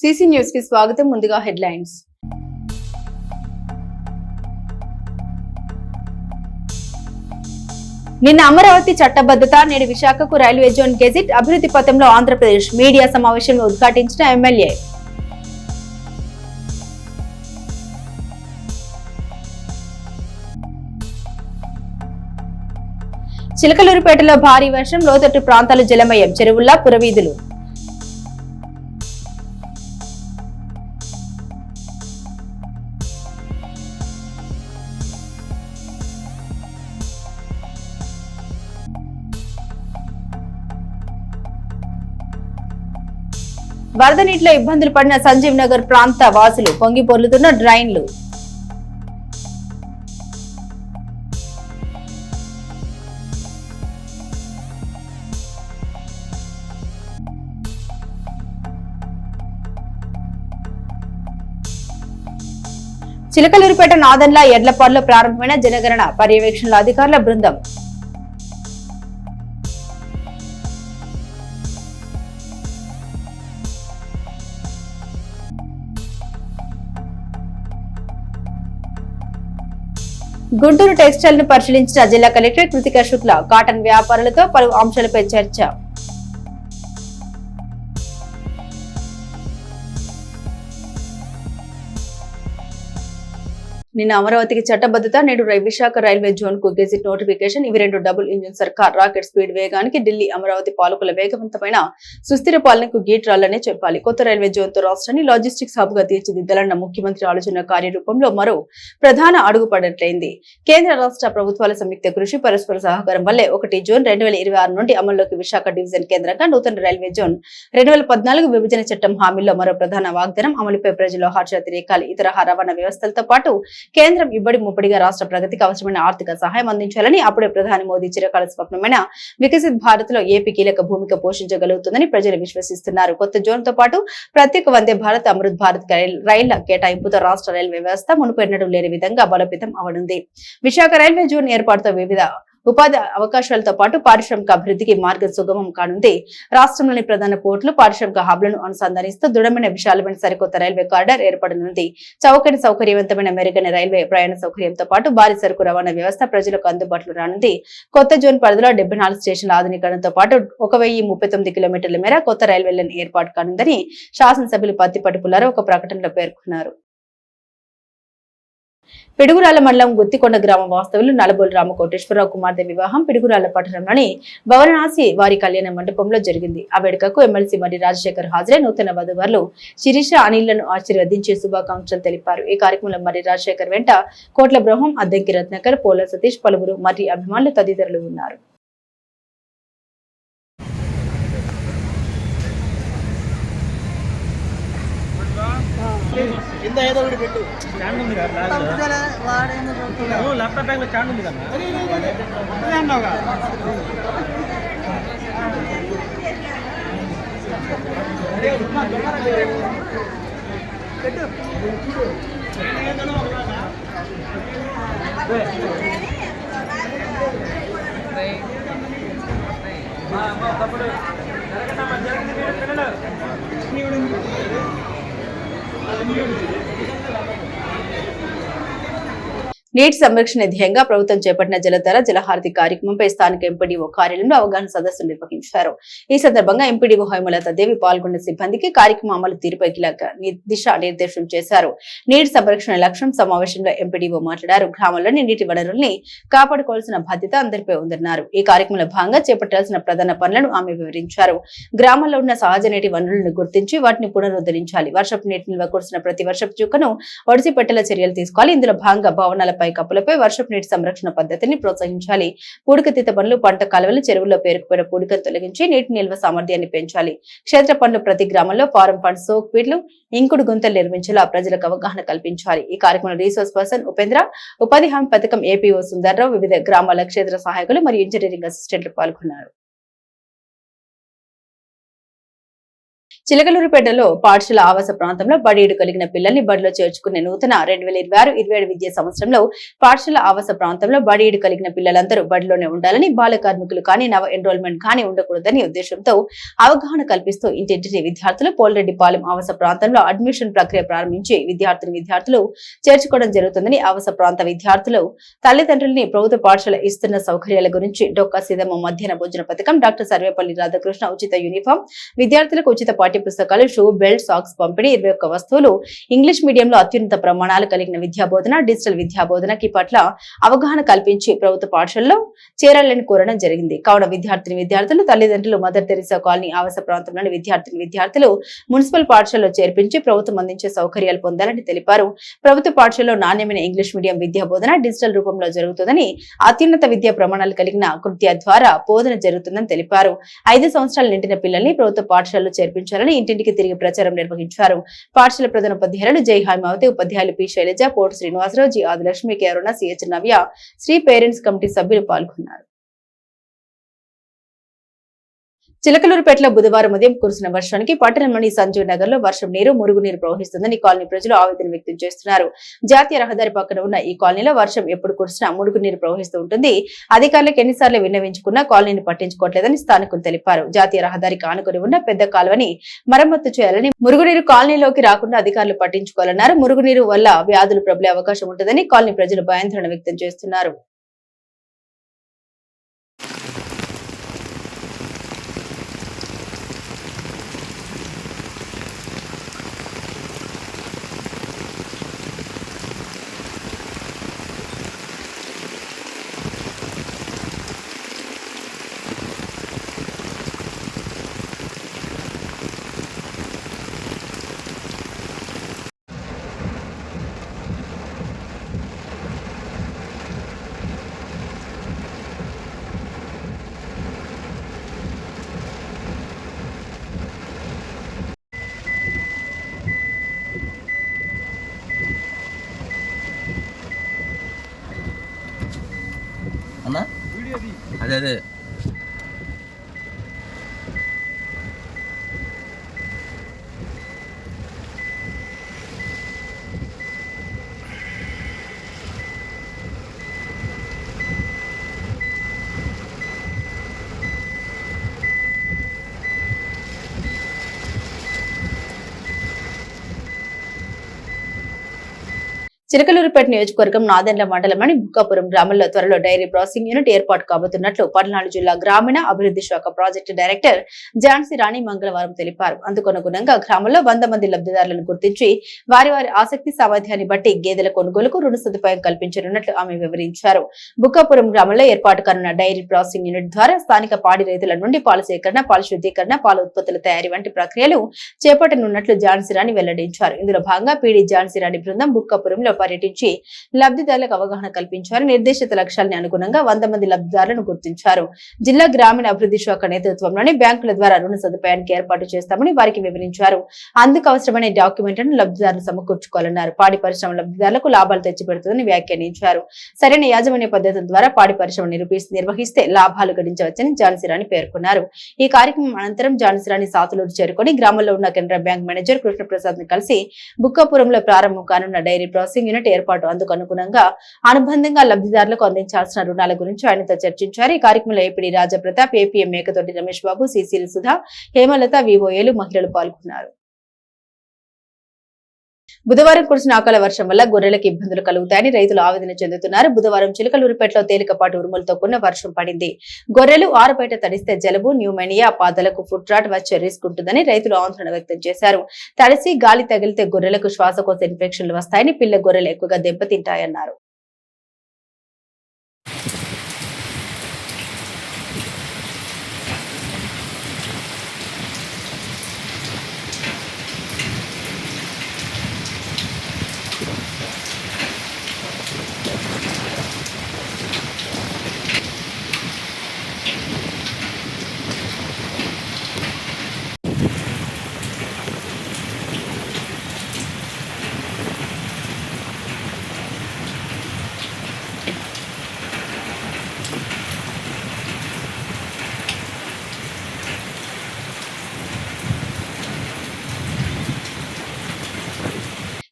CC news की स्वागतम ముందుగా హెడ్లైన్స్ నిన్న అమరావతి చట్టబద్ధత నేడు విశాఖకు రైల్వే జోన్ గెజిట్ అభివృద్ధి పథంలో ఆంధ్రప్రదేశ్ మీడియా సమావేశంలో ఉద్ఘాటించిన ఎమ్మెల్యే చిలకలూరుపేటలో భారీ వర్షం లోతట్టు ప్రాంతాలు జలమయం చెరువుల్లా పురవీధులు వరద నీటిలో ఇబ్బందులు పడిన సంజీవ్ నగర్ ప్రాంత వాసులు పొంగి పొర్లుతున్న డ్రైన్లు చిలకలూరుపేట నాదన్ల ఎడ్లపాడులో ప్రారంభమైన జనగణన పర్యవేక్షణలో అధికారుల బృందం గుంటూరు టెక్స్టైల్ ను పరిశీలించిన జిల్లా కలెక్టర్ కృతికా శుక్లా కాటన్ వ్యాపారులతో పలు అంశాలపై చర్చ నిన్న అమరావతికి చట్టబద్ధత నేడు విశాఖ రైల్వే జోన్ కు గెజిట్ నోటిఫికేషన్ ఇవి రెండు డబుల్ ఇంజిన్ సర్కార్ రాకెట్ స్పీడ్ వేగానికి ఢిల్లీ అమరావతి పాలకుల వేగవంతమైన సుస్థిర పాలనకు గేట్ రాళ్లనే చెప్పాలి. కొత్త రైల్వే జోన్ తో రాష్ట్రాన్ని లాజిస్టిక్స్ హబ్ గా తీర్చిదిద్దాలన్న ముఖ్యమంత్రి ఆలోచన కార్యరూపంలో మరో ప్రధాన అడుగు పడట్లయింది. కేంద్ర రాష్ట్ర ప్రభుత్వాల సంయుక్త కృషి పరస్పర సహకారం వల్లే 1 జూన్ 2026 నుండి అమల్లోకి విశాఖ డివిజన్ కేంద్రంగా నూతన రైల్వే జోన్ 2014 విభజన చట్టం హామీల్లో మరో ప్రధాన వాగ్దానం అమలుపై ప్రజల్లో హర్షాతిరేకాలు. ఇతర రవాణా వ్యవస్థలతో పాటు కేంద్రం ఇబ్బడి ముబ్బడిగా రాష్ట్ర ప్రగతికి అవసరమైన ఆర్థిక సహాయం అందించాలని అప్పుడే ప్రధాని మోదీ చిరకాల స్వప్నమైన వికసిత్ భారత్ లో ఏపీ కీలక భూమిక పోషించగలుగుతుందని ప్రజలు విశ్వసిస్తున్నారు. కొత్త జోన్ తో పాటు ప్రత్యేక వందే భారత్ అమృత్ భారత్ రైళ్ల కేటాయింపుతో రాష్ట్ర రైల్వే వ్యవస్థ మునుపు ఎన్నడూ లేని విధంగా బలోపేతం అవనుంది. విశాఖ రైల్వే జోన్ ఏర్పాటుతో వివిధ ఉపాధి అవకాశాలతో పాటు పారిశ్రామిక అభివృద్ధికి మార్గం సుగమం కానుంది. రాష్ట్రంలోని ప్రధాన పోర్టులు పారిశ్రామిక హబ్లను అనుసంధానిస్తూ దృఢమైన విశాలమైన సరికొత్త రైల్వే కారిడార్ ఏర్పడనుంది. చౌకటి సౌకర్యవంతమైన మెరుగైన రైల్వే ప్రయాణ సౌకర్యంతో పాటు భారీ సరుకు రవాణా వ్యవస్థ ప్రజలకు అందుబాటులో రానుంది. కొత్త జోన్ పరిధిలో 74 స్టేషన్ల ఆధునీకరణతో పాటు 1039 కిలోమీటర్ల మేర కొత్త రైల్వే లైన్ ఏర్పాటు కానుందని శాసనసభ్యులు పత్తిపాటి పుల్లారావు ఒక ప్రకటనలో పేర్కొన్నారు. పిడుగురాళ్ల మండలం గుత్తికొండ గ్రామ వాస్తవులు నలబోలు రామకోటేశ్వరరావు కుమార్తె వివాహం పిడుగురాళ్ల పట్టణంలోని భవనాసి వారి కళ్యాణ మండపంలో జరిగింది. ఆ వేడుకకు ఎమ్మెల్సీ మరి రాజశేఖర్ హాజరై నూతన వధువర్లు శిరీష అనిళ్లను ఆశీర్వదించి శుభాకాంక్షలు తెలిపారు. ఈ కార్యక్రమంలో మరి రాజశేఖర్ వెంట కోట్ల బ్రహ్మం, అద్దంకి రత్నాకర్, పోల సతీష్, పలువురు మరి అభిమానులు తదితరులు ఉన్నారు. నీటి సంరక్షణ ధ్యేయంగా ప్రభుత్వం చేపట్టిన జలధార జలహారతి కార్యక్రమంపై స్థానిక ఎంపీడీఓ కార్యాలయంలో అవగాహన సదస్సు నిర్వహించారు. ఈ సందర్భంగా ఎంపీడీఓ హేమలత దేవి పాల్గొన్న సిబ్బందికి కార్యక్రమం అమలు తీరుపై దిశానిర్దేశం చేశారు. నీటి సంరక్షణ లక్ష్యం సమావేశంలో ఎంపీడీఓ మాట్లాడారు. గ్రామాల్లోని నీటి వనరుల్ని కాపాడుకోవాల్సిన బాధ్యత అందరిపై ఉందన్నారు. ఈ కార్యక్రమంలో భాగంగా చేపట్టాల్సిన ప్రధాన పనులను ఆమె వివరించారు. గ్రామాల్లో ఉన్న సహజ నీటి వనరులను గుర్తించి వాటిని పునరుద్ధరించాలి. వర్షపు నీటి నిల్వ కురిసిన ప్రతి వర్షపు చుక్కను ఒడిసిపెట్టేలా చర్యలు తీసుకోవాలి. ఇందులో భాగంగా భవనాలపై కప్పులపై వర్షపు నీటి సంరక్షణ పద్ధతిని ప్రోత్సహించాలి. పూడికతీత పనులు, పంట కాలువలు, చెరువుల్లో పేరుకుపోయిన పూడికను తొలగించి నీటి నిల్వ సామర్థ్యాన్ని పెంచాలి. క్షేత్ర పనులు ప్రతి గ్రామంలో ఫారం ఫండ్ సోక్ పీట్లు, ఇంకుడు గుంతలు నిర్మించేలా ప్రజలకు అవగాహన కల్పించాలి. ఈ కార్యక్రమంలో రీసోర్స్ పర్సన్ ఉపేంద్ర, ఉపాధి హామీ పథకం ఏపీఓ సుందర్రావు, వివిధ గ్రామాల క్షేత్ర సహాయకులు మరియు ఇంజనీరింగ్ అసిస్టెంట్లు పాల్గొన్నారు. చిలకలూరిపేటలో పాఠశాల ఆవాస ప్రాంతంలో బడిఈడు కలిగిన పిల్లల్ని బడిలో చేర్చుకునే నూతన 2026-27 విద్యా సంవత్సరంలో పాఠశాల ఆవాస ప్రాంతంలో బడిఈడు కలిగిన పిల్లలందరూ బడిలోనే ఉండాలని, బాల కార్మికులు కానీ నవ ఎన్రోల్మెంట్ కానీ ఉండకూడదని ఉద్దేశంతో అవగాహన కల్పిస్తూ ఇంటింటిని విద్యార్థులు పోల్రెడ్డిపాలెం ఆవాస ప్రాంతంలో అడ్మిషన్ ప్రక్రియ ప్రారంభించి విద్యార్థులు చేర్చుకోవడం జరుగుతుందని ఆవాస ప్రాంత విద్యార్థులు తల్లిదండ్రుల్ని ప్రభుత్వ పాఠశాల ఇస్తున్న సౌకర్యాల గురించి డొక్కా సీదమ్మ మధ్యాహ్న భోజన పథకం, డాక్టర్ సర్వేపల్లి రాధాకృష్ణ ఉచిత యూనిఫామ్, విద్యార్థులకు ఉచిత పాఠ్య పుస్తకాలు, షూ, బెల్ట్, సాక్స్ పంపిణీ, 21 వస్తువులు, ఇంగ్లీష్ మీడియంలో అత్యున్నత ప్రమాణాలు కలిగిన విద్యాబోధన, డిజిటల్ విద్యాబోధనకి పట్ల అవగాహన కల్పించి ప్రభుత్వ పాఠశాలలో చేరాలని కోరడం జరిగింది. కావున విద్యార్థులు తల్లిదండ్రులు మదర్ తెరిసా కాలనీ ఆవాస ప్రాంతంలోని విద్యార్థులు మున్సిపల్ పాఠశాలలో చేర్పించి ప్రభుత్వం అందించే సౌకర్యాలు పొందాలని తెలిపారు. ప్రభుత్వ పాఠశాలలో నాణ్యమైన ఇంగ్లీష్ మీడియం విద్యాబోధన డిజిటల్ రూపంలో జరుగుతుందని, అత్యున్నత విద్యా ప్రమాణాలు కలిగిన కృత్య ద్వారా బోధన జరుగుతుందని తెలిపారు. 5 సంవత్సరాలు నిండిన పిల్లల్ని ప్రభుత్వ పాఠశాలలో చేర్పించాలని ఇంటింటికి తిరిగి ప్రచారం నిర్వహించారు. పాఠశాల ప్రధాన ఉపాధ్యాయులు జై హైమావతి, ఉపాధ్యాయులు పి శైలజ, పోటు శ్రీనివాసరావు, జి ఆదిలక్ష్మి, కె అరుణ, సిహెచ్ నవ్య, శ్రీ పేరెంట్స్ కమిటీ సభ్యులు పాల్గొన్నారు. చిలకలూరుపేటలో బుధవారం ఉదయం కురిసిన వర్షానికి పట్టణంలోని సంజీవ్ నగర్ లో వర్షం నీరు, మురుగునీరు ప్రవహిస్తుందని కాలనీ ప్రజలు ఆవేదన వ్యక్తం చేస్తున్నారు. జాతీయ రహదారి పక్కన ఉన్న ఈ కాలనీలో వర్షం ఎప్పుడు కురిసినా మురుగునీరు ప్రవహిస్తూ ఉంటుంది. అధికారులకు ఎన్నిసార్లు విన్నవించుకున్నా కాలనీని పట్టించుకోవట్లేదని స్థానికులు తెలిపారు. జాతీయ రహదారికి ఆనుకుని ఉన్న పెద్ద కాలువని మరమ్మతు చేయాలని, మురుగునీరు కాలనీలోకి రాకుండా అధికారులు పట్టించుకోవాలన్నారు. మురుగునీరు వల్ల వ్యాధులు ప్రబలే అవకాశం ఉంటుందని కాలనీ ప్రజలు భయాందోళన వ్యక్తం చేస్తున్నారు. అన్నా అదే చిలకలూరుపేట నియోజకవర్గం నాదెండ్ల మండలంలోని బుక్కాపురం గ్రామంలో త్వరలో డైరీ ప్రాసెసింగ్ యూనిట్ ఏర్పాటు కాబోతున్నట్లు పల్నాడు జిల్లా గ్రామీణ అభివృద్ధి శాఖ ప్రాజెక్టు డైరెక్టర్ ఝాన్సీ రాణి మంగళవారం తెలిపారు. అందుకనుగుణంగా గ్రామంలో 100 మంది లబ్ధిదారులను గుర్తించి వారి ఆసక్తి సామర్థ్యాన్ని బట్టి గేదెల కొనుగోలుకు రుణ సదుపాయం కల్పించనున్నట్లు ఆమె వివరించారు. బుక్కాపురం గ్రామంలో ఏర్పాటు కానున్న డైరీ ప్రాసెసింగ్ యూనిట్ ద్వారా స్థానిక పాడి రైతుల నుండి పాల సేకరణ, పాల శుద్ధీకరణ, పాల ఉత్పత్తుల తయారీ వంటి ప్రక్రియలు చేపట్టనున్నట్లు ఝాన్సీ రాణి వెల్లడించారు. ఇందులో భాగంగా పీడీ ఝాన్సీ రాణి బృందం బుక్కాపురంలో పర్యటించి లబ్ధిదారులకు అవగాహన కల్పించారు. నిర్దేశిత లక్ష్యాలని అనుగుణంగా 100 మంది లబ్ధిదారులను గుర్తించారు. జిల్లా గ్రామీణ అభివృద్ధి శాఖ నేతృత్వంలోని బ్యాంకుల ద్వారా రుణ సదుపాయానికి ఏర్పాటు చేస్తామని వారికి వివరించారు. అందుకు అవసరమైన డాక్యుమెంట్లను లబ్ధిదారులు సమకూర్చుకోవాలన్నారు. పాడి పరిశ్రమ లబ్ధిదారులకు లాభాలు తెచ్చిపెడుతుందని వ్యాఖ్యానించారు. సరైన యాజమాన్య పద్ధతుల ద్వారా పాడి పరిశ్రమ నిర్వహిస్తే లాభాలు గడించవచ్చని ఝాన్సీ రాణి పేర్కొన్నారు. ఈ కార్యక్రమం అనంతరం ఝాన్సీ రాణి సాతులూరు చేరుకొని గ్రామంలో ఉన్న కెనరా బ్యాంక్ మేనేజర్ కృష్ణప్రసాద్ ని కలిసి బుక్కాపురంలో ప్రారంభం కానున్న డైరీ ప్రాసెసింగ్ యూనిట్ ఏర్పాటు అందుకు అనుబంధంగా లబ్ధిదారులకు అందించాల్సిన రుణాల గురించి ఆయనతో చర్చించారు. ఈ కార్యక్రమంలో AP రాజప్రతాప్, APM Mekathoti Ramesh Babu, Cecil Sudha, Hemalatha, వివోఏలు, మహిళలు పాల్గొన్నారు. బుధవారం కురిసిన అకాల వర్షం వల్ల గొర్రెలకు ఇబ్బందులు కలుగుతాయని రైతులు ఆవేదన చెందుతున్నారు. బుధవారం చిలకలూరుపేటలో తేలికపాటి ఉరుములతో కూడిన వర్షం పడింది. గొర్రెలు ఆరుబయట తడిస్తే జలుబు, న్యూమోనియా, పాదలకు ఫుట్ రాట్ వచ్చే రిస్క్ ఉంటుందని రైతులు ఆందోళన వ్యక్తం చేశారు. తడిసి గాలి తగిలితే గొర్రెలకు శ్వాసకోశ ఇన్ఫెక్షన్లు వస్తాయని, పిల్ల గొర్రెలు ఎక్కువగా దెబ్బతింటాయన్నారు.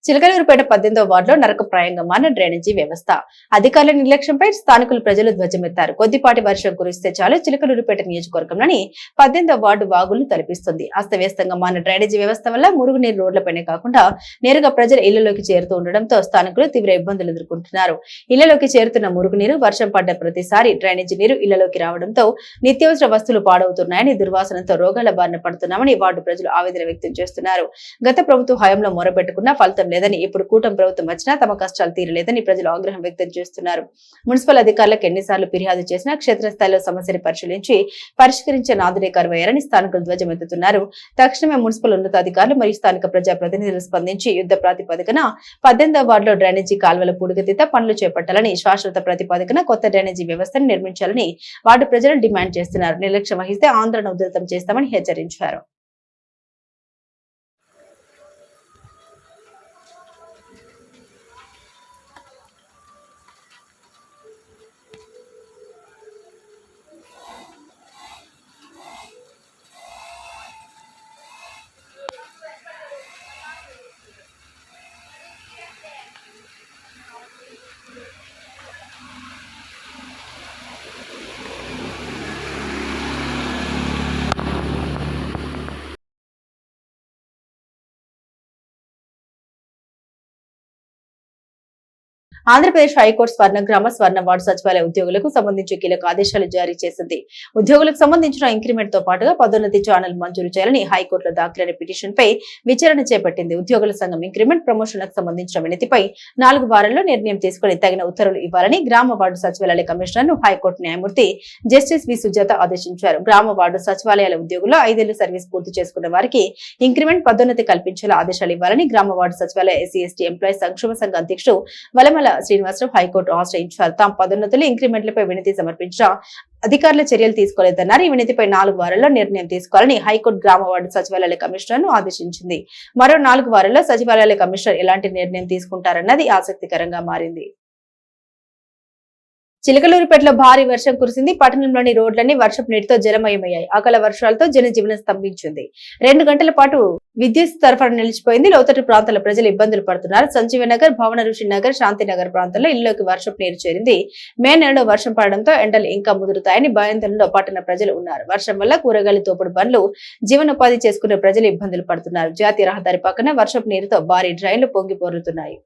చిలకలూరుపేట 18వ వార్డులో నరకప్రాయంగా మారిన డ్రైనేజీ వ్యవస్థ. అధికారుల నిర్లక్ష్యంపై స్థానికులు ప్రజలు ధ్వజమెత్తారు. కొద్దిపాటి వర్షం కురిస్తే చాలు చిలకలూరుపేట నియోజకవర్గంలోని 18వ వార్డు వాగులు తలపిస్తుంది. అస్తవ్యస్తంగా మారిన డ్రైనేజీ వ్యవస్థ వల్ల మురుగునీరు రోడ్లపైనే కాకుండా నేరుగా ప్రజల ఇళ్లలోకి చేరుతూ ఉండడంతో స్థానికులు తీవ్ర ఇబ్బందులు ఎదుర్కొంటున్నారు. ఇళ్లలోకి చేరుతున్న మురుగునీరు వర్షం పడ్డ ప్రతిసారి డ్రైనేజీ నీరు ఇళ్లలోకి రావడంతో నిత్యావసర వస్తువులు పాడవుతున్నాయని, దుర్వాసనతో రోగాల బారిన పడుతున్నామని వార్డు ప్రజలు ఆవేదన వ్యక్తం చేస్తున్నారు. గత ప్రభుత్వ హయాంలో మొరపెట్టుకున్న ఫలితం లేదని, ఇప్పుడు కూటమి ప్రభుత్వం వచ్చినా తమ కష్టాలు తీరలేదని ప్రజలు ఆగ్రహం వ్యక్తం చేస్తున్నారు. మున్సిపల్ అధికారులకు ఎన్నిసార్లు ఫిర్యాదు చేసినా క్షేత్రస్థాయిలో సమస్యను పరిశీలించి పరిష్కరించే నాదుడే కరువయ్యారని స్థానికులు ధ్వజమెత్తుతున్నారు. తక్షణమే మున్సిపల్ ఉన్నతాధికారులు మరియు స్థానిక ప్రజాప్రతినిధులు స్పందించి యుద్ధ ప్రాతిపదికన 18వ వార్డులో డ్రైనేజీ కాల్వల పూడికతీత పనులు చేపట్టాలని, శాశ్వత ప్రాతిపదికన కొత్త డ్రైనేజీ వ్యవస్థను నిర్మించాలని వార్డు ప్రజలు డిమాండ్ చేస్తున్నారు. నిర్లక్ష్యం వహిస్తే ఆందోళన ఉధృతం చేస్తామని హెచ్చరించారు. ఆంధ్రప్రదేశ్ హైకోర్టు స్వర్ణగ్రామ స్వర్ణ వార్డు సచివాలయ ఉద్యోగులకు సంబంధించి కీలక ఆదేశాలు జారీ చేసింది. ఉద్యోగులకు సంబంధించిన ఇంక్రిమెంట్ తో పాటుగా పదోన్నతి ఛానల్ మంజూరు చేయాలని హైకోర్టులో దాఖలైన పిటిషన్ పై విచారణ చేపట్టింది. ఉద్యోగుల సంఘం ఇంక్రిమెంట్ ప్రమోషన్లకు సంబంధించిన వినతిపై 4 వారాల్లో నిర్ణయం తీసుకుని తగిన ఉత్తర్వులు ఇవ్వాలని గ్రామ వార్డు సచివాలయాల కమిషనర్ ను హైకోర్టు న్యాయమూర్తి జస్టిస్ వి సుజాత ఆదేశించారు. గ్రామ వార్డు సచివాలయాల ఉద్యోగుల్లో 5 ఏళ్ల సర్వీస్ పూర్తి చేసుకున్న వారికి ఇంక్రిమెంట్ పదోన్నతి కల్పించేలా ఆదేశాలు ఇవ్వాలని గ్రామ వార్డు సచివాలయ ఎస్సీ/ఎస్టీ ఎంప్లాయీస్ సంక్షేమ సంఘ అధ్యక్షుడు వలమల శ్రీనివాసరావు హైకోర్టు ఆశ్రయించారు. తాము పదోన్నతులు ఇంక్రిమెంట్లపై వినతి సమర్పించిన అధికారుల చర్యలు తీసుకోలేదన్నారు. ఈ వినతిపై 4 వారాల్లో నిర్ణయం తీసుకోవాలని హైకోర్టు గ్రామ వార్డు సచివాలయాల కమిషనర్ ను ఆదేశించింది. మరో 4 వారాల్లో సచివాలయాల కమిషనర్ ఎలాంటి నిర్ణయం తీసుకుంటారన్నది ఆసక్తికరంగా మారింది. చిలకలూరుపేటలో భారీ వర్షం కురిసింది. పట్టణంలోని రోడ్లన్నీ వర్షపు నీటితో జలమయమయ్యాయి. అకాల వర్షాలతో జనజీవనం స్తంభించింది. 2 గంటల పాటు విద్యుత్ సరఫరా నిలిచిపోయింది. లోతట్టు ప్రాంతాల ప్రజలు ఇబ్బందులు పడుతున్నారు. సంజీవనగర్, భవన ఋషి నగర్, శాంతినగర్ ప్రాంతాల్లో ఇళ్లలోకి వర్షపు నీరు చేరింది. మే నెలలో వర్షం పడడంతో ఎండలు ఇంకా ముదురుతాయని భయాందోళనలో పట్టణ ప్రజలు ఉన్నారు. వర్షం వల్ల కూరగాయలు తోపుడు బండ్లు జీవనోపాధి చేసుకునే ప్రజలు ఇబ్బందులు పడుతున్నారు. జాతీయ రహదారి పక్కన వర్షపు నీరుతో భారీ డ్రైన్లు పొంగి పొర్లుతున్నాయి.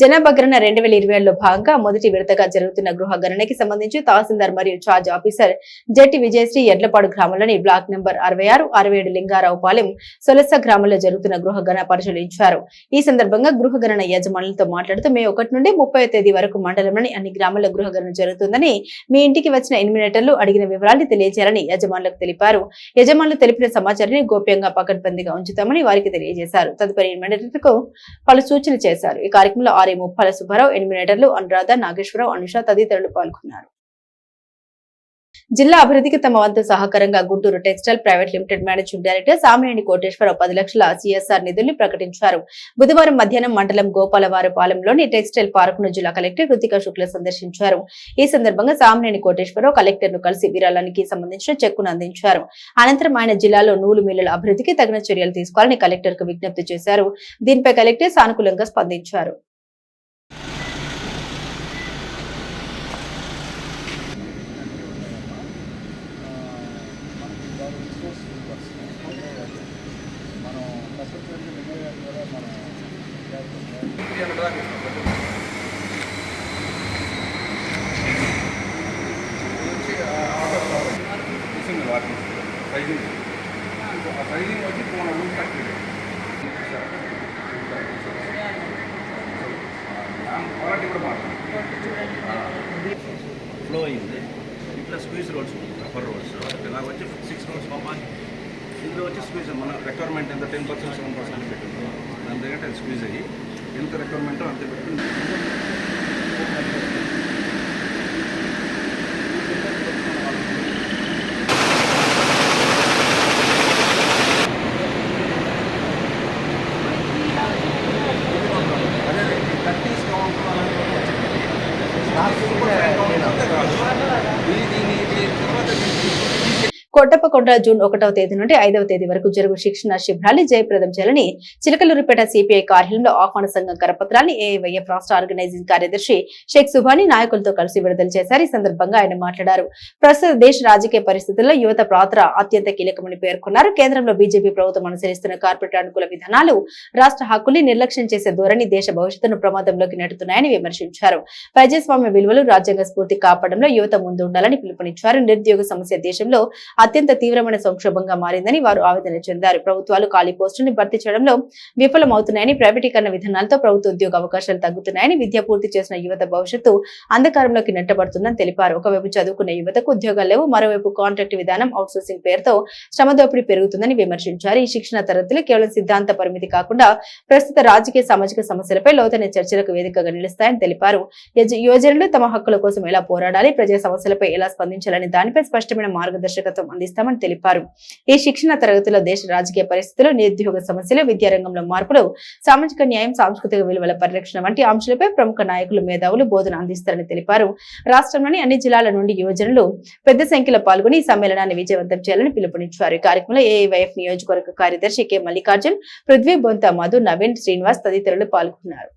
జనాభా గణన 2027లో భాగంగా మొదటి విడతగా జరుగుతున్న గృహ గణనకి సంబంధించి తహసీల్దార్ మరియు ఛార్జ్ ఆఫీసర్ జెట్టి విజయశ్రీ ఎడ్లపాడు గ్రామంలోని బ్లాక్ నెంబర్ 66, 67 లింగారావుపాలెం సొలస గ్రామంలో జరుగుతున్న గృహ గణన పరిశీలించారు. ఈ సందర్భంగా గృహ గణన యజమానులతో మాట్లాడుతూ మే 1 నుండి 30వ తేదీ వరకు మండలంలోని అన్ని గ్రామాల్లో గృహ గణన జరుగుతుందని, మీ ఇంటికి వచ్చిన ఎన్యుమినేటర్లు అడిగిన వివరాలను తెలియజేయాలని యజమానులకు తెలిపారు. యజమానులు తెలిపిన సమాచారాన్ని గోప్యంగా పకడ్బందీగా ఉంచుతామని వారికి తెలియజేశారు. తదుపరి ఎన్యుమినేటర్లకు పలు సూచనలు చేశారు. ఈ కార్యక్రమంలో ముప్పాల సుబ్బారావు, ఎన్యుమినేటర్లు అనురాధ, నాగేశ్వరరావు, అనుష తదితరులు పాల్గొన్నారు. జిల్లా అభివృద్ధికి తమ వంతు సహకారంగా Guntur textile private limited managing director Samineni Koteswara Rao 10 లక్షల CSR నిధుల్ని ప్రకటించారు. బుధవారం మధ్యాహ్నం మండలం గోపాలవారిపాలెంలోని టెక్స్టైల్ పార్క్ ను జిల్లా కలెక్టర్ కృతికా శుక్ల సందర్శించారు. ఈ సందర్భంగా సామినేని కోటేశ్వరరావు కలెక్టర్ ను కలిసి విరాళానికి సంబంధించిన చెక్కును అందించారు. అనంతరం ఆయన జిల్లాలో నూలు మిల్లుల అభివృద్ధికి తగిన చర్యలు తీసుకోవాలని కలెక్టర్ కు విజ్ఞప్తి చేశారు. దీనిపై కలెక్టర్ సానుకూలంగా స్పందించారు. ఫ్లో అయింది. ఇట్లా స్క్వీజ్ రోడ్స్, రబ్బర్ రోడ్స్, ఇలా వచ్చి 6 రోడ్స్ పంపాలి. ఇందులో వచ్చి స్క్వీజ్ మన రిక్వైర్మెంట్ ఎంత 10%, 7% పెట్టింది. అంతకంటే అది స్క్వీజ్ అయ్యి ఎంత రిక్వైర్మెంటో అంతే పెట్టుకుని కొట్టపకొండ జూన్ 1వ తేదీ నుండి 5వ తేదీ వరకు జరుగు శిక్షణ శిబిరాన్ని జయప్రదం చేయాలని చిలకలూరుపేట సిపిఐ కార్యాలయంలో ఆహ్వాన సంఘం కరపత్రాన్ని ఏఐవైఎఫ్ రాష్ట్ర ఆర్గనైజింగ్ కార్యదర్శి షేక్ సుభాని నాయకులతో కలిసి విడుదల చేశారు. ఈ సందర్భంగా ఆయన మాట్లాడారు. ప్రస్తుత దేశ రాజకీయ పరిస్థితుల్లో యువత పాత్ర అత్యంత కీలకమని పేర్కొన్నారు. కేంద్రంలో బీజేపీ ప్రభుత్వం అనుసరిస్తున్న కార్పొరేట్ అనుకూల విధానాలు రాష్ట్ర హక్కుల్ని నిర్లక్ష్యం చేసే ధోరణి దేశ భవిష్యత్తును ప్రమాదంలోకి నెడుతున్నాయని విమర్శించారు. ప్రజాస్వామ్య విలువలు రాజ్యాంగ స్ఫూర్తి కాపాడంలో యువత ముందు ఉండాలని పిలుపునిచ్చారు. నిరుద్యోగ సమస్య దేశంలో అత్యంత తీవ్రమైన సంక్షోభంగా మారిందని వారు ఆవేదన చెందారు. ప్రభుత్వాలు ఖాళీ పోస్టులను భర్తీ చేయడంలో విఫలమవుతున్నాయని, ప్రైవేటీకరణ విధానాలతో ప్రభుత్వ ఉద్యోగ అవకాశాలు తగ్గుతున్నాయని, విద్య పూర్తి చేసిన యువత భవిష్యత్తు అంధకారంలోకి నెట్టబడుతుందని తెలిపారు. ఒకవైపు చదువుకున్న యువతకు ఉద్యోగాలు లేవు, మరోవైపు కాంట్రాక్ట్ విధానం, అవుట్సోర్సింగ్ పేరుతో శ్రమ దోపిడీ పెరుగుతుందని విమర్శించారు. ఈ శిక్షణ తరగతులు కేవలం సిద్ధాంత పరిమితి కాకుండా ప్రస్తుత రాజకీయ సామాజిక సమస్యలపై లోతైన చర్చలకు వేదికగా నిలుస్తాయని తెలిపారు. యువజనులు తమ హక్కుల కోసం ఎలా పోరాడాలి, ప్రజా సమస్యలపై ఎలా స్పందించాలని దానిపై స్పష్టమైన మార్గదర్శకత్వం అందిస్తామని తెలిపారు. ఈ శిక్షణ తరగతిలో దేశ రాజకీయ పరిస్థితులు, నిరుద్యోగ సమస్యలు, విద్యారంగంలో మార్పులు, సామాజిక న్యాయం, సాంస్కృతిక విలువల పరిరక్షణ వంటి అంశాలపై ప్రముఖ నాయకులు, మేధావులు బోధన అందిస్తారని తెలిపారు. రాష్ట్రంలోని అన్ని జిల్లాల నుండి యువజనులు పెద్ద సంఖ్యలో పాల్గొని ఈ సమ్మేళనాన్ని విజయవంతం చేయాలని పిలుపునిచ్చారు. ఈ కార్యక్రమంలో ఏఐవైఎఫ్ నియోజకవర్గ కార్యదర్శి కె మల్లికార్జున్, పృథ్వీ, బొంత మధు, నవీన్, శ్రీనివాస్ తదితరులు పాల్గొన్నారు.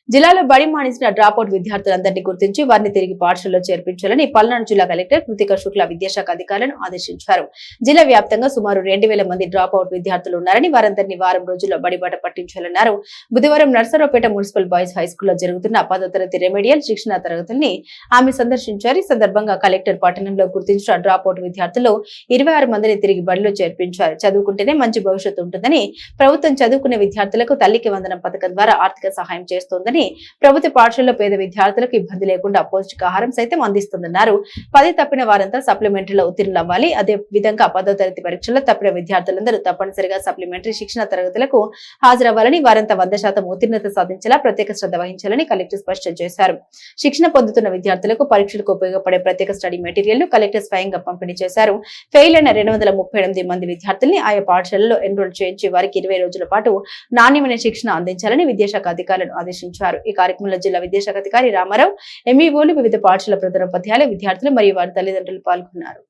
జిల్లాలో బడి మానేసిన డ్రాపౌట్ విద్యార్థులందరినీ గుర్తించి వారిని తిరిగి పాఠశాలలో చేర్పించాలని పల్నాడు జిల్లా కలెక్టర్ కృతిక శుక్ల విద్యాశాఖ అధికారులను ఆదేశించారు. జిల్లా వ్యాప్తంగా సుమారు 2000 మంది డ్రాపౌట్ విద్యార్థులు ఉన్నారని, వారందరినీ వారం రోజుల్లో బడిబాట పట్టించాలన్నారు. బుధవారం నర్సరావుపేట మున్సిపల్ బాయ్స్ హైస్కూల్లో జరుగుతున్న 10వ తరగతి రెమెడియల్ శిక్షణ తరగతుల్ని ఆమె సందర్శించారు. ఈ సందర్భంగా కలెక్టర్ పట్టణంలో గుర్తించిన డ్రాపౌట్ విద్యార్థుల్లో 26 మందిని తిరిగి బడిలో చేర్పించారు. చదువుకుంటేనే మంచి భవిష్యత్తు ఉంటుందని, ప్రభుత్వం చదువుకునే విద్యార్థులకు తల్లికి వందనం పథకం ద్వారా ఆర్థిక సహాయం చేస్తోందని, ప్రభుత్వ పాఠశాలలో పేద విద్యార్థులకు ఇబ్బంది లేకుండా పౌష్టికాహారం సైతం అందిస్తుందన్నారు. 10 తప్పిన వారంతా సప్లిమెంటరీలో ఉత్తీర్ణులు అవ్వాలి. అదే విధంగా 10వ తరగతి పరీక్షల్లో తప్పిన విద్యార్థులందరూ తప్పనిసరిగా సప్లిమెంటరీ శిక్షణ తరగతులకు హాజరవ్వాలని, వారంతా 100% ఉత్తీర్ణత సాధించేలా ప్రత్యేక శ్రద్ధ వహించాలని కలెక్టర్ స్పష్టం చేశారు. శిక్షణ పొందుతున్న విద్యార్థులకు పరీక్షలకు ఉపయోగపడే ప్రత్యేక స్టడీ మెటీరియల్ ను కలెక్టర్ స్వయంగా పంపిణీ చేశారు. ఫెయిల్ అయిన 238 మంది విద్యార్థుల్ని ఆయా పాఠశాలలో ఎన్రోల్ చేయించి వారికి 20 రోజుల పాటు నాణ్యమైన శిక్షణ అందించాలని విద్యాశాఖ అధికారులను ఆదేశించారు. ఈ కార్యక్రమంలో జిల్లా విద్యాశాఖ అధికారి రామారావు, ఎంఈఓలు, వివిధ పాఠశాల ప్రధానోపాధ్యాయులు, విద్యార్థులు మరియు వారి తల్లిదండ్రులు పాల్గొన్నారు.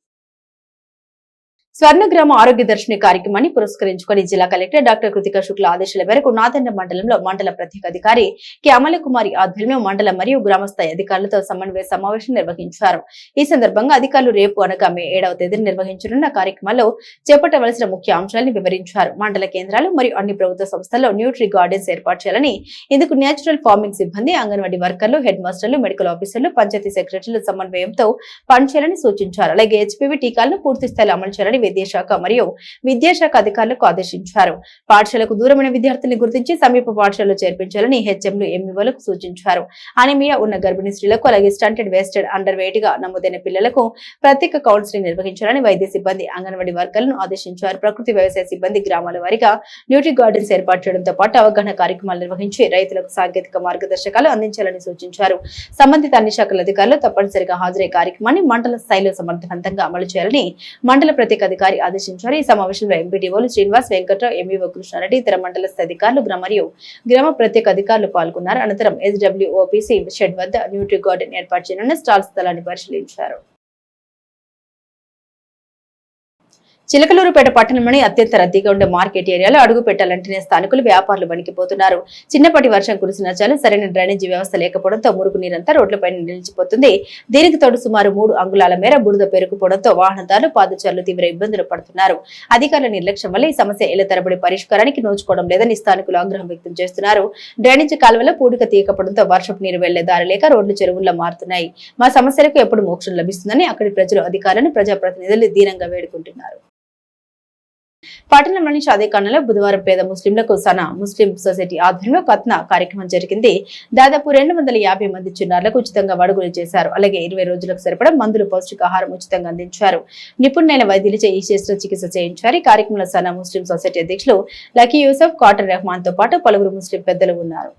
స్వర్ణగ్రామ ఆరోగ్య దర్శిని కార్యక్రమాన్ని పురస్కరించుకుని జిల్లా కలెక్టర్ డాక్టర్ కృతిక శుక్ల ఆదేశాల మేరకు నాదెండ మండలంలో మండల ప్రత్యేక అధికారి కె అమలకుమారి ఆధ్వర్యంలో మండల మరియు గ్రామస్థాయి అధికారులతో సమన్వయ సమావేశం నిర్వహించారు. ఈ సందర్భంగా అధికారులు రేపు అనగా మే 7వ తేదీన నిర్వహించనున్న కార్యక్రమాల్లో చేపట్టవలసిన ముఖ్య అంశాలను వివరించారు. మండల కేంద్రాలు మరియు అన్ని ప్రభుత్వ సంస్థల్లో న్యూట్రీ గార్డెన్స్ ఏర్పాటు చేయాలని, ఇందుకు నేచురల్ ఫార్మింగ్ సిబ్బంది, అంగన్వాడీ వర్కర్లు, హెడ్ మాస్టర్లు, మెడికల్ ఆఫీసర్లు, పంచాయతీ సెక్రటరీల సమన్వయంతో పనిచేయాలని సూచించారు. అలాగే హెచ్పివి టీకాలను పూర్తి స్థాయిలో అమలు చేయాలని విద్యాశాఖ మరియు విద్యాశాఖ అధికారులకు ఆదేశించారు. పాఠశాలకు దూరమైన విద్యార్థుల్ని గుర్తించి సమీప పాఠశాలలో చేర్పించాలని హెచ్ఎంలు, ఎంఈఓలకు సూచించారు. అనిమియా ఉన్న గర్భిణీ స్త్రీలకు, అలాగే స్టంటెడ్, వేస్టెడ్, అండర్ వెయిట్ గా నమోదైన పిల్లలకు ప్రత్యేక కౌన్సిలింగ్ నిర్వహించాలని వైద్య సిబ్బంది, అంగన్వాడీ వర్కర్లను ఆదేశించారు. ప్రకృతి వ్యవసాయ సిబ్బంది గ్రామాల వారీగా న్యూట్రీ గార్డెన్స్ ఏర్పాటు చేయడంతో పాటు అవగాహన కార్యక్రమాలు నిర్వహించి రైతులకు సాంకేతిక మార్గదర్శకాలు అందించాలని సూచించారు. సంబంధిత అన్ని శాఖల అధికారులు తప్పనిసరిగా హాజరై కార్యక్రమాన్ని మండల స్థాయిలో సమర్థవంతంగా అమలు చేయాలని మండల ప్రత్యేక అధికారి ఆదేశించారు. ఈ సమావేశంలో ఎంపీడీఓలు శ్రీనివాస్, వెంకట్రావు, ఎంఈఓ కృష్ణారెడ్డి, ఇతర మండల అధికారులు మరియు గ్రామ ప్రత్యేక అధికారులు పాల్గొన్నారు. అనంతరం SWOPC షెడ్ వద్ద న్యూట్రీ గార్డెన్ ఏర్పాటు చేయనున్న స్టాల్ స్థలాన్ని పరిశీలించారు. చిలకలూరుపేట పట్టణంలోని అత్యంత రద్దీగా ఉండే మార్కెట్ ఏరియాలో అడుగు పెట్టాలంటేనే స్థానికులు, వ్యాపారులు వణికిపోతున్నారు. చిన్నపాటి వర్షం కురిసిన చాలు సరైన డ్రైనేజీ వ్యవస్థ లేకపోవడంతో మురుగు నీరంతా రోడ్లపై నిలిచిపోతుంది. దీనికి తోడు సుమారు 3 అంగుళాల మేర బురద పెరుగుపోవడంతో వాహనదారులు, పాదచారులు తీవ్ర ఇబ్బందులు పడుతున్నారు. అధికారుల నిర్లక్ష్యం వల్ల ఈ సమస్య ఏళ్ల తరబడి పరిష్కారానికి నోచుకోవడం లేదని స్థానికులు ఆగ్రహం వ్యక్తం చేస్తున్నారు. డ్రైనేజీ కాలువలో పూడిక తీయకపోవడంతో వర్షపు నీరు వెళ్లే దారి లేక రోడ్లు చెరువుల్లో మారుతున్నాయి. మా సమస్యలకు ఎప్పుడు మోక్షం లభిస్తుందని అక్కడి ప్రజలు అధికారులను, ప్రజాప్రతినిధులు దీనంగా వేడుకుంటున్నారు. పట్టణంలోని షాదీఖానాలో బుధవారం పేద ముస్లింలకు సనా ముస్లిం సొసైటీ ఆధ్వర్యంలో కత్నా కార్యక్రమం జరిగింది. దాదాపు 250 మంది చిన్నారులకు ఉచితంగా వడుగులు చేశారు. అలాగే 20 రోజులకు సరిపడా మందులు, పౌష్టికాహారం ఉచితంగా అందించారు. నిపుణులైన వైద్యులచే ఈ శస్త్రచికిత్స చేయించారు. ఈ కార్యక్రమంలో సనా ముస్లిం సొసైటీ అధ్యక్షులు లకీ యూసఫ్, కాటర్ రెహమాన్ తో పాటు పలువురు ముస్లిం పెద్దలు ఉన్నారు.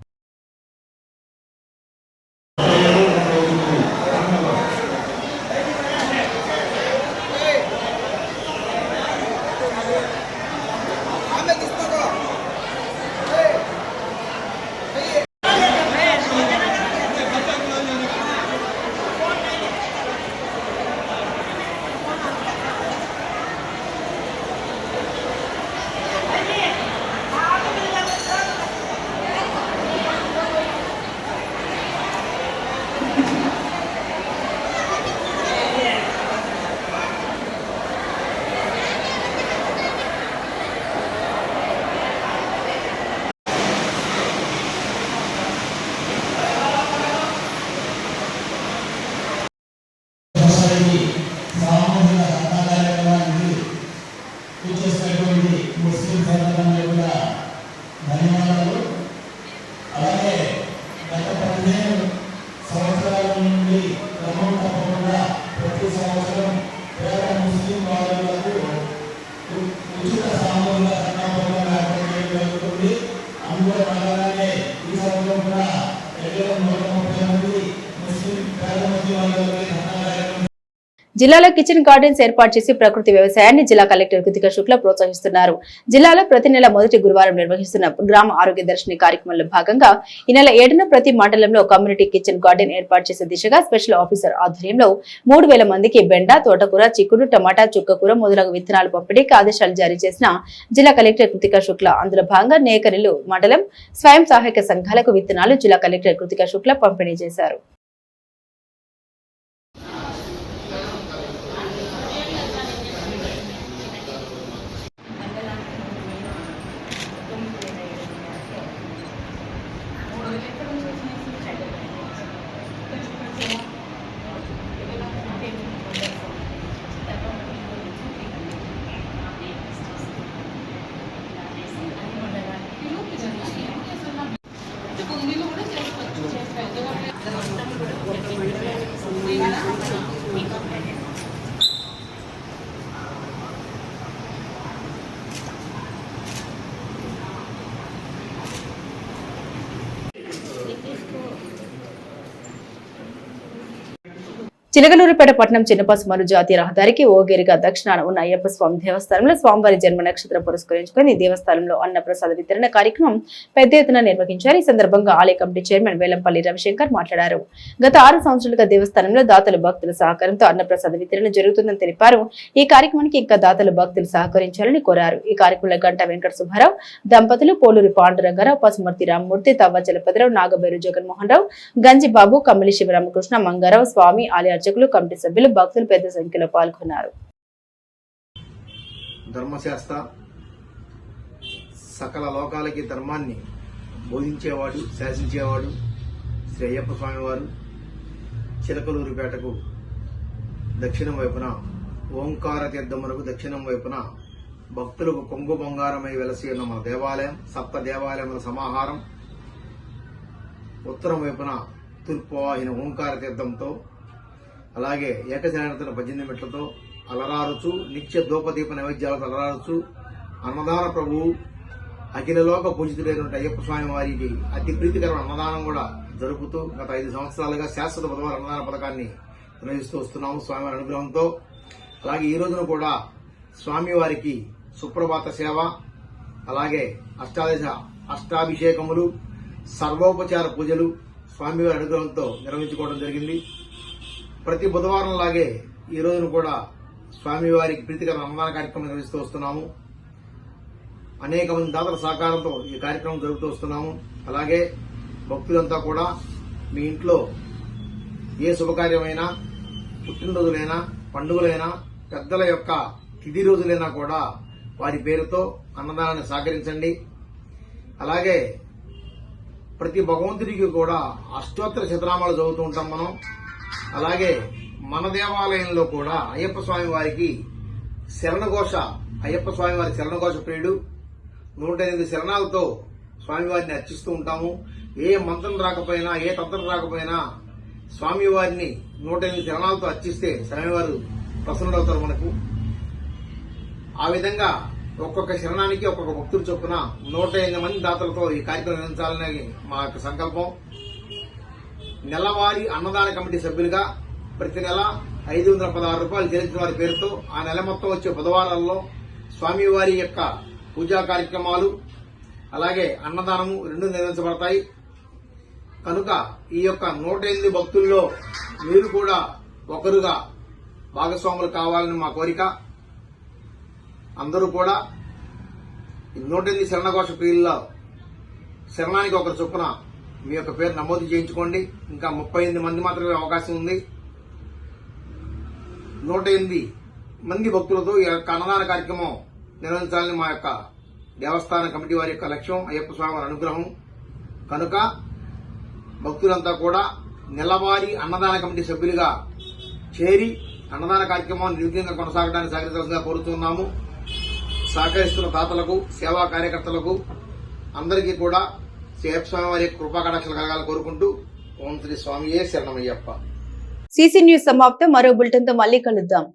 ముస్లిం సోదరులందరూ కూడా ధన్యవాదాలు. అలాగే గత 15 సంవత్సరాల నుండి క్రమం తప్పకుండా ప్రతి సంవత్సరం పేద ముస్లిం బాలులకు ఉచిత సామూహిక సన్నాపంగా ఏర్పాటు చేయడం జరుగుతుంది. అందులో భాగంగానే ఈ సంవత్సరం కూడా 130 మంది పేద ముస్లిం బాలులకి సన్నాహాలు జిల్లాలో కిచెన్ గార్డెన్స్ ఏర్పాటు చేసి ప్రకృతి వ్యవసాయాన్ని జిల్లా కలెక్టర్ కృతికా శుక్లా ప్రోత్సహిస్తున్నారు. జిల్లాలో ప్రతి నెల మొదటి గురువారం నిర్వహిస్తున్న గ్రామ ఆరోగ్య దర్శిని కార్యక్రమంలో భాగంగా ఈ నెల 7న ప్రతి మండలంలో కమ్యూనిటీ కిచెన్ గార్డెన్ ఏర్పాటు చేసే దిశగా స్పెషల్ ఆఫీసర్ ఆధ్వర్యంలో 3000 మందికి బెండ, తోటకూర, చిక్కుడు, టమాటా, చుక్కకూర మొదలగు విత్తనాలు పంపిణీకి ఆదేశాలు జారీ చేసిన జిల్లా కలెక్టర్ కృతికా శుక్లా అందులో భాగంగా నేకరిల్లు మండలం స్వయం సహాయక సంఘాలకు విత్తనాలు జిల్లా కలెక్టర్ కృతికా శుక్లా పంపిణీ చేశారు. చిలకలూరుపేట పట్టణం చిన్నపసుమరు జాతీయ రహదారికి ఓగేరిగా దక్షిణాన ఉన్న అయ్యప్ప స్వామి దేవస్థానంలో స్వామివారి జన్మ నక్షత్రం పురస్కరించుకుని దేవస్థానంలో అన్నప్రసాద వితరణ కార్యక్రమం పెద్ద ఎత్తున నిర్వహించారు. ఈ సందర్భంగా ఆలయ కమిటీ చైర్మన్ వేలంపల్లి రవిశంకర్ మాట్లాడారు. గత 6 సంవత్సరాలుగా దేవస్థానంలో దాతలు, భక్తుల సహకారంతో అన్నప్రసాద వితరణ జరుగుతుందని తెలిపారు. ఈ కార్యక్రమానికి ఇంకా దాతలు, భక్తులు సహకరించాలని కోరారు. ఈ కార్యక్రమంలో గంట వెంకట సుబ్బారావు దంపతులు, పోలూరి పాండురంగారావు, పసుమర్తి రామ్మూర్తి, తవ్వ చలపతిరావు, నాగబేరు జగన్మోహన్ రావు, గంజిబాబు, కమ్మలి శివరామకృష్ణ, మంగారావు, స్వామి, ఆలయ అర్చకులు, కమిటీ సభ్యులు, భక్తులు పెద్ద సంఖ్యలో పాల్గొన్నారు. ధర్మశాస్త్ర సకల లోకాలకి ధర్మాన్ని బోధించేవాడు, శాసించేవాడు శ్రీ అయ్యప్ప స్వామి వారు చిలకలూరుపేటకు దక్షిణం వైపున ఓంకార తీర్థములకు దక్షిణం వైపున భక్తులకు కొంగు బంగారమై వెలసి ఉన్న మన దేవాలయం, 7 దేవాలయముల సమాహారం. ఉత్తరం వైపున తూర్పు వాహిన ఓంకార తీర్థంతో, అలాగే ఏకశరణతుల 18 మెట్లతో అలరారుచు, నిత్య ధూపదీప నైవేద్యాలతో అలరారుచు అన్నదాన ప్రభువు అఖిలలోక పూజితుడైన అయ్యప్ప స్వామి వారికి అతి ప్రీతికరమైన అన్నదానం కూడా జరుపుతూ గత 5 సంవత్సరాలుగా శాశ్వత బుధవార అన్నదాన పథకాన్ని నిర్వహిస్తూ వస్తున్నాము స్వామివారి అనుగ్రహంతో. అలాగే ఈ రోజున కూడా స్వామివారికి సుప్రభాత సేవ, అలాగే అష్టాభిషేకములు, సర్వోపచార పూజలు స్వామివారి అనుగ్రహంతో నిర్వహించుకోవడం జరిగింది. ప్రతి బుధవారం లాగే ఈ రోజును కూడా స్వామివారికి ప్రీతికర అన్నదాన కార్యక్రమం నిర్వహిస్తూ వస్తున్నాము. అనేక మంది దాతల సహకారంతో ఈ కార్యక్రమం జరుగుతూ వస్తున్నాము. అలాగే భక్తులంతా కూడా మీ ఇంట్లో ఏ శుభకార్యమైనా, పుట్టినరోజులైనా, పండుగలైనా, పెద్దల యొక్క తిథి రోజులైనా కూడా వారి పేరుతో అన్నదానాన్ని సహకరించండి. అలాగే ప్రతి భగవంతుడికి కూడా అష్టోత్తర శతనామాలు చదువుతూ ఉంటాం మనం. అలాగే మన దేవాలయంలో కూడా అయ్యప్ప స్వామి వారికి శరణఘోష, అయ్యప్ప స్వామి వారి శరణఘోష ప్రియుడు. 108 శరణాలతో స్వామివారిని అర్చిస్తూ ఉంటాము. ఏ మంత్రం రాకపోయినా, ఏ తంత్రం రాకపోయినా స్వామివారిని 108 శరణాలతో అర్చిస్తే స్వామివారు ప్రసన్నుడవుతారు మనకు. ఆ విధంగా ఒక్కొక్క శరణానికి ఒక్కొక్క భక్తులు చొప్పున 108 మంది దాతలతో ఈ కార్యక్రమం నిర్వహించాలని మా యొక్క సంకల్పం. నెలవారీ అన్నదాన కమిటీ సభ్యులుగా ప్రతి నెల 516 రూపాయలు చెల్లించిన వారి పేరుతో ఆ నెల మొత్తం వచ్చే బుధవారాల్లో స్వామివారి యొక్క పూజా కార్యక్రమాలు, అలాగే అన్నదానము 2 నిర్వహించబడతాయి. కనుక ఈ యొక్క 108 భక్తుల్లో మీరు కూడా ఒకరుగా భాగస్వాములు కావాలని మా కోరిక. అందరూ కూడా 108 శరణఘోష ప్రియుల్లో శరణానికి ఒకరు చొప్పున మీ యొక్క పేరు నమోదు చేయించుకోండి. ఇంకా 38 మంది మాత్రమే అవకాశం ఉంది. 108 మంది భక్తులతో ఈ యొక్క అన్నదాన కార్యక్రమం నిర్వహించాలని మా యొక్క దేవస్థాన కమిటీ వారి యొక్క లక్ష్యం, అయ్యప్ప స్వామి వారి అనుగ్రహం. కనుక భక్తులంతా కూడా నెలవారీ అన్నదాన కమిటీ సభ్యులుగా చేరి అన్నదాన కార్యక్రమాన్ని నిర్విఘ్నంగా కొనసాగడానికి సహకరించాల్సిందిగా కోరుతున్నాము. సహకరిస్తున్న దాతలకు, సేవా కార్యకర్తలకు అందరికీ కూడా అయ్యప్ప స్వామి వారి కృపా కటాక్షాలు కలగాలని కోరుకుంటూ ఓం శ్రీ స్వామియే శరణమయ్యప్ప. సీసీ న్యూస్ సమాప్తం. మరో బులెటిన్ తో మళ్ళీ కలుద్దాం.